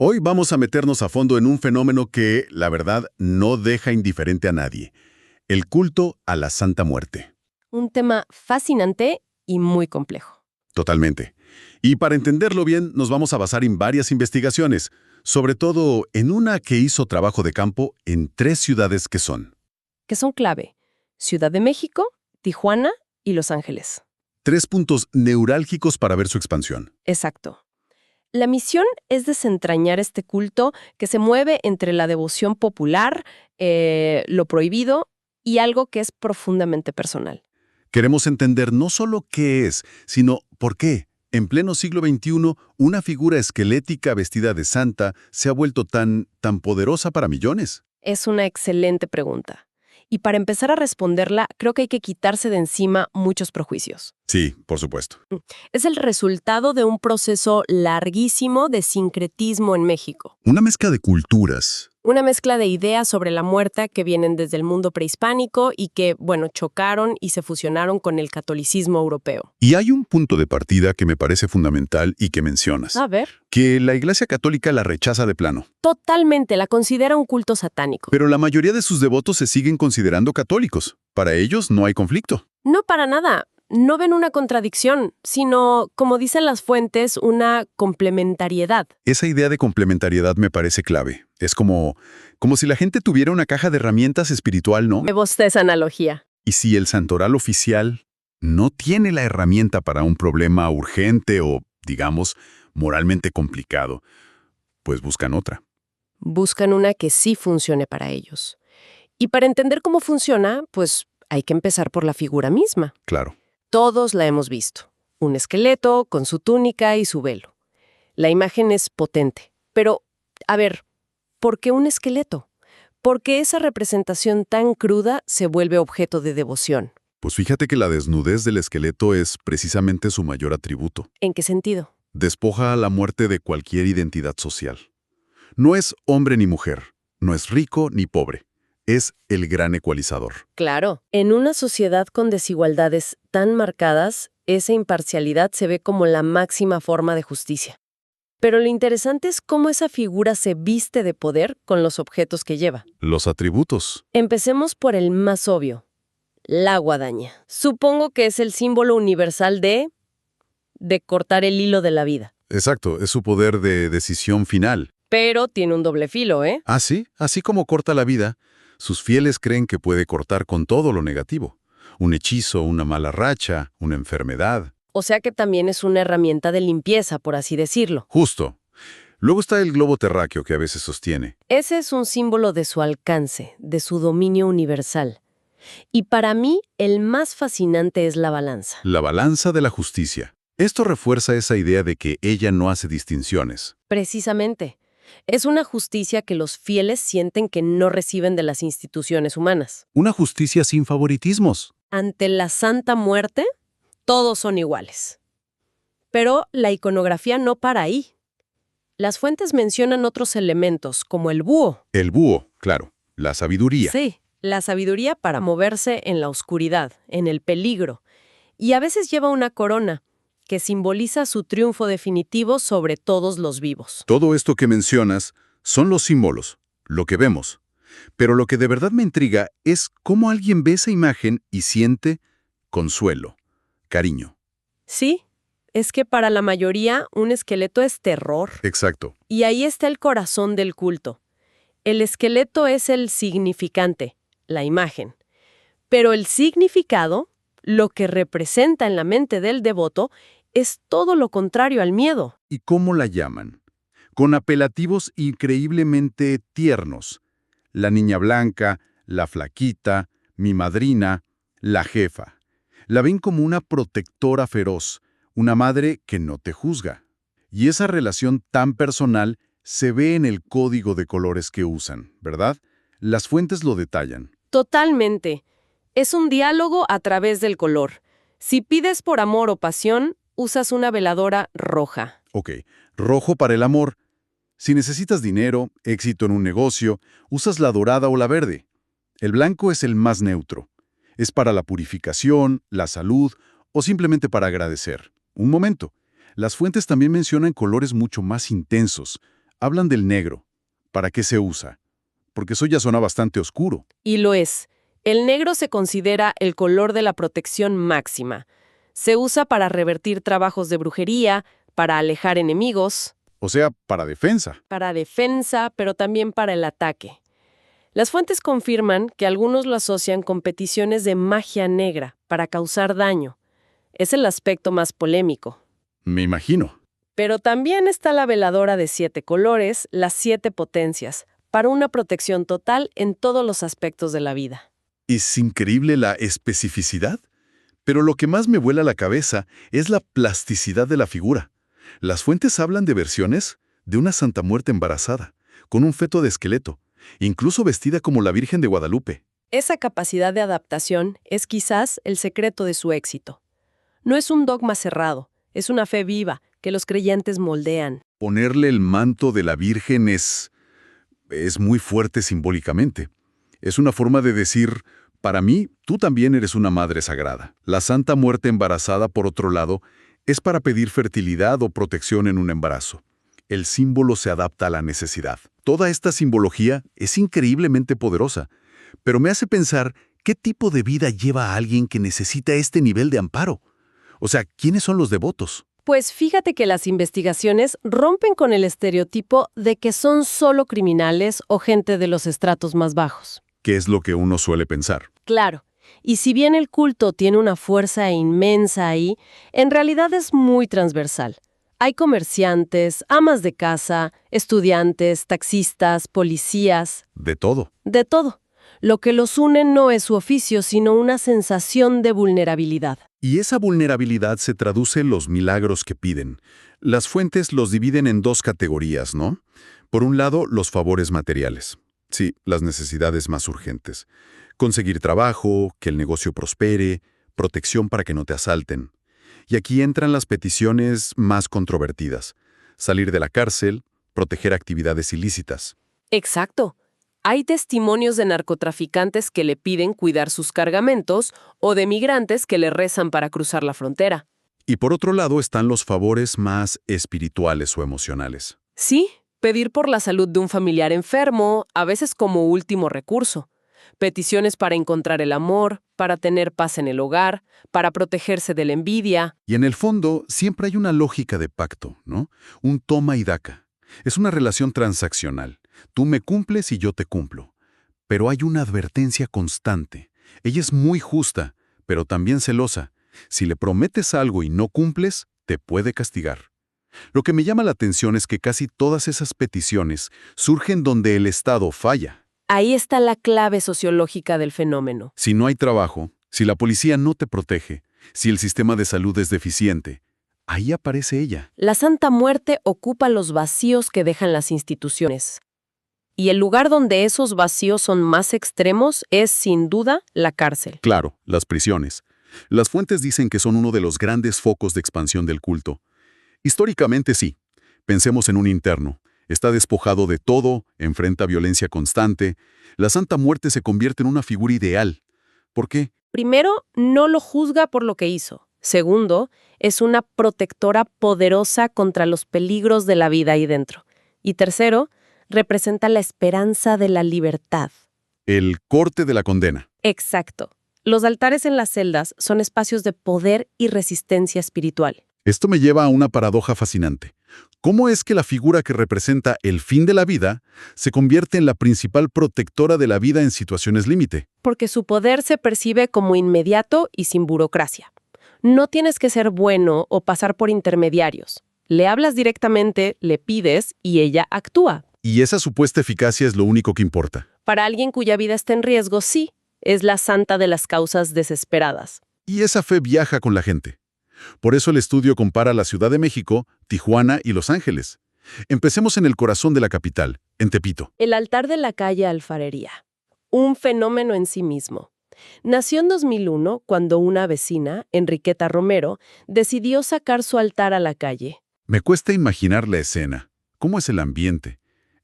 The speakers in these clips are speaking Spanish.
Hoy vamos a meternos a fondo en un fenómeno que, la verdad, no deja indiferente a nadie. El culto a la Santa Muerte. Un tema fascinante y muy complejo. Totalmente. Y para entenderlo bien, nos vamos a basar en varias investigaciones, sobre todo en una que hizo trabajo de campo en 3 ciudades Que son clave: Ciudad de México, Tijuana y Los Ángeles. 3 puntos neurálgicos para ver su expansión. Exacto. La misión es desentrañar este culto que se mueve entre la devoción popular, lo prohibido y algo que es profundamente personal. Queremos entender no solo qué es, sino por qué, en pleno siglo XXI, una figura esquelética vestida de santa se ha vuelto tan poderosa para millones. Es una excelente pregunta. Y para empezar a responderla, creo que hay que quitarse de encima muchos prejuicios. Sí, por supuesto. Es el resultado de un proceso larguísimo de sincretismo en México. Una mezcla de culturas. Una mezcla de ideas sobre la muerte que vienen desde el mundo prehispánico y que, chocaron y se fusionaron con el catolicismo europeo. Y hay un punto de partida que me parece fundamental y que mencionas. A ver. Que la Iglesia Católica la rechaza de plano. Totalmente, la considera un culto satánico. Pero la mayoría de sus devotos se siguen considerando católicos. Para ellos no hay conflicto. No, para nada. No ven una contradicción, sino, como dicen las fuentes, una complementariedad. Esa idea de complementariedad me parece clave. Es como si la gente tuviera una caja de herramientas espiritual, ¿no? Me gusta esa analogía. Y si el santoral oficial no tiene la herramienta para un problema urgente o, digamos, moralmente complicado, pues buscan otra. Buscan una que sí funcione para ellos. Y para entender cómo funciona, pues hay que empezar por la figura misma. Claro. Todos la hemos visto. Un esqueleto con su túnica y su velo. La imagen es potente. Pero, a ver, ¿por qué un esqueleto? ¿Por qué esa representación tan cruda se vuelve objeto de devoción? Pues fíjate que la desnudez del esqueleto es precisamente su mayor atributo. ¿En qué sentido? Despoja a la muerte de cualquier identidad social. No es hombre ni mujer, no es rico ni pobre. Es el gran ecualizador. Claro, en una sociedad con desigualdades tan marcadas, esa imparcialidad se ve como la máxima forma de justicia. Pero lo interesante es cómo esa figura se viste de poder con los objetos que lleva. Los atributos. Empecemos por el más obvio, la guadaña. Supongo que es el símbolo universal de cortar el hilo de la vida. Exacto, es su poder de decisión final. Pero tiene un doble filo, ¿eh? Ah, sí, así como corta la vida, sus fieles creen que puede cortar con todo lo negativo. Un hechizo, una mala racha, una enfermedad. O sea que también es una herramienta de limpieza, por así decirlo. Justo. Luego está el globo terráqueo que a veces sostiene. Ese es un símbolo de su alcance, de su dominio universal. Y para mí, el más fascinante es la balanza. La balanza de la justicia. Esto refuerza esa idea de que ella no hace distinciones. Precisamente. Es una justicia que los fieles sienten que no reciben de las instituciones humanas. Una justicia sin favoritismos. Ante la Santa Muerte, todos son iguales. Pero la iconografía no para ahí. Las fuentes mencionan otros elementos, como el búho. El búho, claro, la sabiduría. Sí, la sabiduría para moverse en la oscuridad, en el peligro. Y a veces lleva una corona, que simboliza su triunfo definitivo sobre todos los vivos. Todo esto que mencionas son los símbolos, lo que vemos. Pero lo que de verdad me intriga es cómo alguien ve esa imagen y siente consuelo, cariño. Sí, es que para la mayoría un esqueleto es terror. Exacto. Y ahí está el corazón del culto. El esqueleto es el significante, la imagen. Pero el significado, lo que representa en la mente del devoto, es todo lo contrario al miedo. ¿Y cómo la llaman? Con apelativos increíblemente tiernos. La niña blanca, la flaquita, mi madrina, la jefa. La ven como una protectora feroz, una madre que no te juzga. Y esa relación tan personal se ve en el código de colores que usan, ¿verdad? Las fuentes lo detallan. Totalmente. Es un diálogo a través del color. Si pides por amor o pasión, usas una veladora roja. Ok, rojo para el amor. Si necesitas dinero, éxito en un negocio, usas la dorada o la verde. El blanco es el más neutro. Es para la purificación, la salud o simplemente para agradecer. Un momento. Las fuentes también mencionan colores mucho más intensos. Hablan del negro. ¿Para qué se usa? Porque eso ya suena bastante oscuro. Y lo es. El negro se considera el color de la protección máxima. Se usa para revertir trabajos de brujería, para alejar enemigos, O sea, para defensa. para defensa, pero también para el ataque. Las fuentes confirman que algunos lo asocian con peticiones de magia negra para causar daño. Es el aspecto más polémico. Me imagino. Pero también está la veladora de 7 colores, las 7 potencias, para una protección total en todos los aspectos de la vida. Es increíble la especificidad. Pero lo que más me vuela la cabeza es la plasticidad de la figura. Las fuentes hablan de versiones de una Santa Muerte embarazada, con un feto de esqueleto, incluso vestida como la Virgen de Guadalupe. Esa capacidad de adaptación es quizás el secreto de su éxito. No es un dogma cerrado, es una fe viva que los creyentes moldean. Ponerle el manto de la Virgen es muy fuerte simbólicamente. Es una forma de decir, para mí, tú también eres una madre sagrada. La Santa Muerte embarazada, por otro lado, es para pedir fertilidad o protección en un embarazo. El símbolo se adapta a la necesidad. Toda esta simbología es increíblemente poderosa, pero me hace pensar qué tipo de vida lleva a alguien que necesita este nivel de amparo. O sea, ¿quiénes son los devotos? Pues fíjate que las investigaciones rompen con el estereotipo de que son solo criminales o gente de los estratos más bajos. ¿Qué es lo que uno suele pensar? Claro, y si bien el culto tiene una fuerza inmensa ahí, en realidad es muy transversal. Hay comerciantes, amas de casa, estudiantes, taxistas, policías, De todo. de todo. Lo que los une no es su oficio, sino una sensación de vulnerabilidad. Y esa vulnerabilidad se traduce en los milagros que piden. Las fuentes los dividen en dos categorías, ¿no? Por un lado, los favores materiales. Sí, las necesidades más urgentes. Conseguir trabajo, que el negocio prospere, protección para que no te asalten. Y aquí entran las peticiones más controvertidas. Salir de la cárcel, proteger actividades ilícitas. Exacto. Hay testimonios de narcotraficantes que le piden cuidar sus cargamentos o de migrantes que le rezan para cruzar la frontera. Y por otro lado están los favores más espirituales o emocionales. Sí, pedir por la salud de un familiar enfermo, a veces como último recurso. Peticiones para encontrar el amor, para tener paz en el hogar, para protegerse de la envidia. Y en el fondo siempre hay una lógica de pacto, ¿no? Un toma y daca. Es una relación transaccional. Tú me cumples y yo te cumplo. Pero hay una advertencia constante. Ella es muy justa, pero también celosa. Si le prometes algo y no cumples, te puede castigar. Lo que me llama la atención es que casi todas esas peticiones surgen donde el Estado falla. Ahí está la clave sociológica del fenómeno. Si no hay trabajo, si la policía no te protege, si el sistema de salud es deficiente, ahí aparece ella. La Santa Muerte ocupa los vacíos que dejan las instituciones. Y el lugar donde esos vacíos son más extremos es, sin duda, la cárcel. Claro, las prisiones. Las fuentes dicen que son uno de los grandes focos de expansión del culto. Históricamente sí. Pensemos en un interno. Está despojado de todo, enfrenta violencia constante. La Santa Muerte se convierte en una figura ideal. ¿Por qué? Primero, no lo juzga por lo que hizo. Segundo, es una protectora poderosa contra los peligros de la vida ahí dentro. Y tercero, representa la esperanza de la libertad. El corte de la condena. Exacto. Los altares en las celdas son espacios de poder y resistencia espiritual. Esto me lleva a una paradoja fascinante. ¿Cómo es que la figura que representa el fin de la vida se convierte en la principal protectora de la vida en situaciones límite? Porque su poder se percibe como inmediato y sin burocracia. No tienes que ser bueno o pasar por intermediarios. Le hablas directamente, le pides y ella actúa. Y esa supuesta eficacia es lo único que importa. Para alguien cuya vida está en riesgo, sí, es la santa de las causas desesperadas. Y esa fe viaja con la gente. Por eso el estudio compara la Ciudad de México, Tijuana y Los Ángeles. Empecemos en el corazón de la capital, en Tepito. El altar de la calle Alfarería. Un fenómeno en sí mismo. Nació en 2001 cuando una vecina, Enriqueta Romero, decidió sacar su altar a la calle. Me cuesta imaginar la escena. ¿Cómo es el ambiente?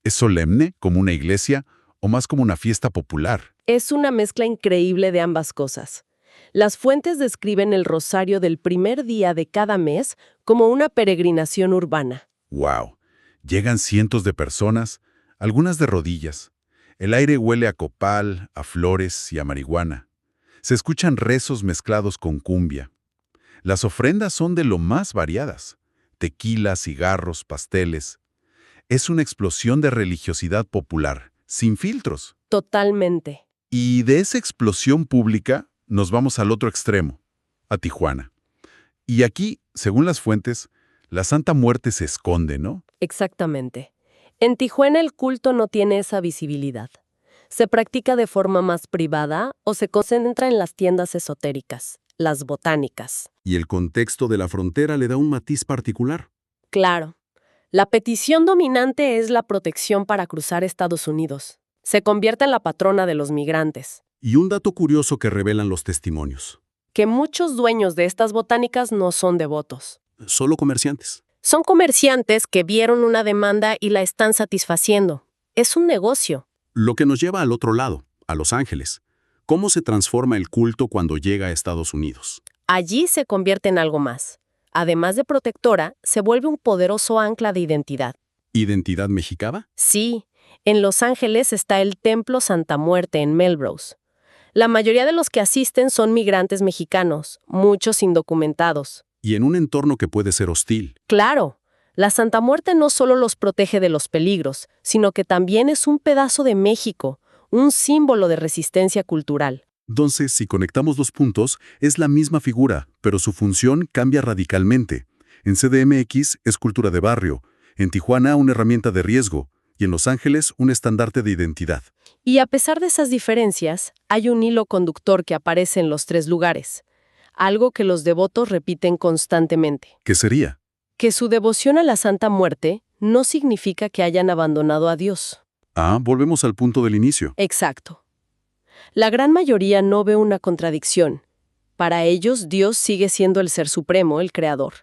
¿Es solemne, como una iglesia, o más como una fiesta popular? Es una mezcla increíble de ambas cosas. Las fuentes describen el rosario del primer día de cada mes como una peregrinación urbana. ¡Wow! Llegan cientos de personas, algunas de rodillas. El aire huele a copal, a flores y a marihuana. Se escuchan rezos mezclados con cumbia. Las ofrendas son de lo más variadas. Tequila, cigarros, pasteles. Es una explosión de religiosidad popular, sin filtros. Totalmente. Y de esa explosión pública nos vamos al otro extremo, a Tijuana. Y aquí, según las fuentes, la Santa Muerte se esconde, ¿no? Exactamente. En Tijuana el culto no tiene esa visibilidad. Se practica de forma más privada o se concentra en las tiendas esotéricas, las botánicas. Y el contexto de la frontera le da un matiz particular. Claro. La petición dominante es la protección para cruzar Estados Unidos. Se convierte en la patrona de los migrantes. Y un dato curioso que revelan los testimonios. Que muchos dueños de estas botánicas no son devotos. Solo comerciantes. Son comerciantes que vieron una demanda y la están satisfaciendo. Es un negocio. Lo que nos lleva al otro lado, a Los Ángeles. ¿Cómo se transforma el culto cuando llega a Estados Unidos? Allí se convierte en algo más. Además de protectora, se vuelve un poderoso ancla de identidad. ¿Identidad mexicana? Sí, en Los Ángeles está el Templo Santa Muerte en Melrose. La mayoría de los que asisten son migrantes mexicanos, muchos indocumentados. Y en un entorno que puede ser hostil. Claro, la Santa Muerte no solo los protege de los peligros, sino que también es un pedazo de México, un símbolo de resistencia cultural. Entonces, si conectamos los puntos, es la misma figura, pero su función cambia radicalmente. En CDMX es cultura de barrio, en Tijuana una herramienta de riesgo, y en Los Ángeles un estandarte de identidad. Y a pesar de esas diferencias, hay un hilo conductor que aparece en los tres lugares, algo que los devotos repiten constantemente. ¿Qué sería? Que su devoción a la Santa Muerte no significa que hayan abandonado a Dios. Volvemos al punto del inicio. Exacto. La gran mayoría no ve una contradicción. Para ellos, Dios sigue siendo el Ser Supremo, el Creador.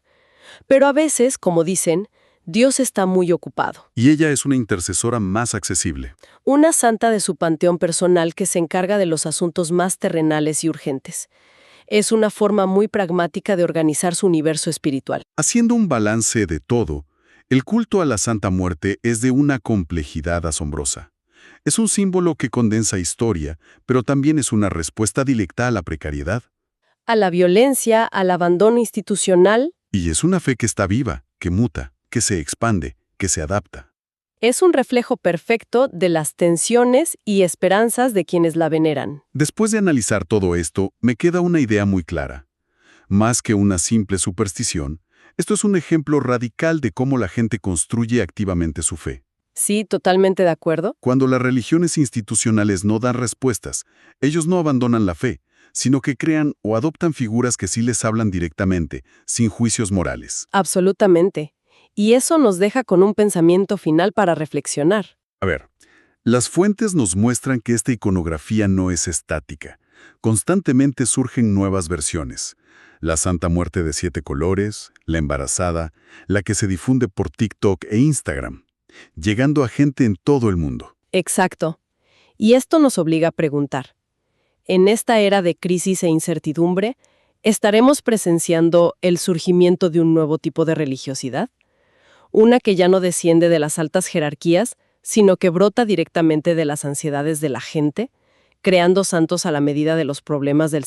Pero a veces, como dicen, Dios está muy ocupado. Y ella es una intercesora más accesible. Una santa de su panteón personal que se encarga de los asuntos más terrenales y urgentes. Es una forma muy pragmática de organizar su universo espiritual. Haciendo un balance de todo, el culto a la Santa Muerte es de una complejidad asombrosa. Es un símbolo que condensa historia, pero también es una respuesta directa a la precariedad. A la violencia, al abandono institucional. Y es una fe que está viva, que muta, que se expande, que se adapta. Es un reflejo perfecto de las tensiones y esperanzas de quienes la veneran. Después de analizar todo esto, me queda una idea muy clara. Más que una simple superstición, esto es un ejemplo radical de cómo la gente construye activamente su fe. Sí, totalmente de acuerdo. Cuando las religiones institucionales no dan respuestas, ellos no abandonan la fe, sino que crean o adoptan figuras que sí les hablan directamente, sin juicios morales. Absolutamente. Y eso nos deja con un pensamiento final para reflexionar. A ver, las fuentes nos muestran que esta iconografía no es estática. Constantemente surgen nuevas versiones. La Santa Muerte de 7 colores, la embarazada, la que se difunde por TikTok e Instagram, llegando a gente en todo el mundo. Exacto. Y esto nos obliga a preguntar. En esta era de crisis e incertidumbre, ¿estaremos presenciando el surgimiento de un nuevo tipo de religiosidad? Una que ya no desciende de las altas jerarquías, sino que brota directamente de las ansiedades de la gente, creando santos a la medida de los problemas del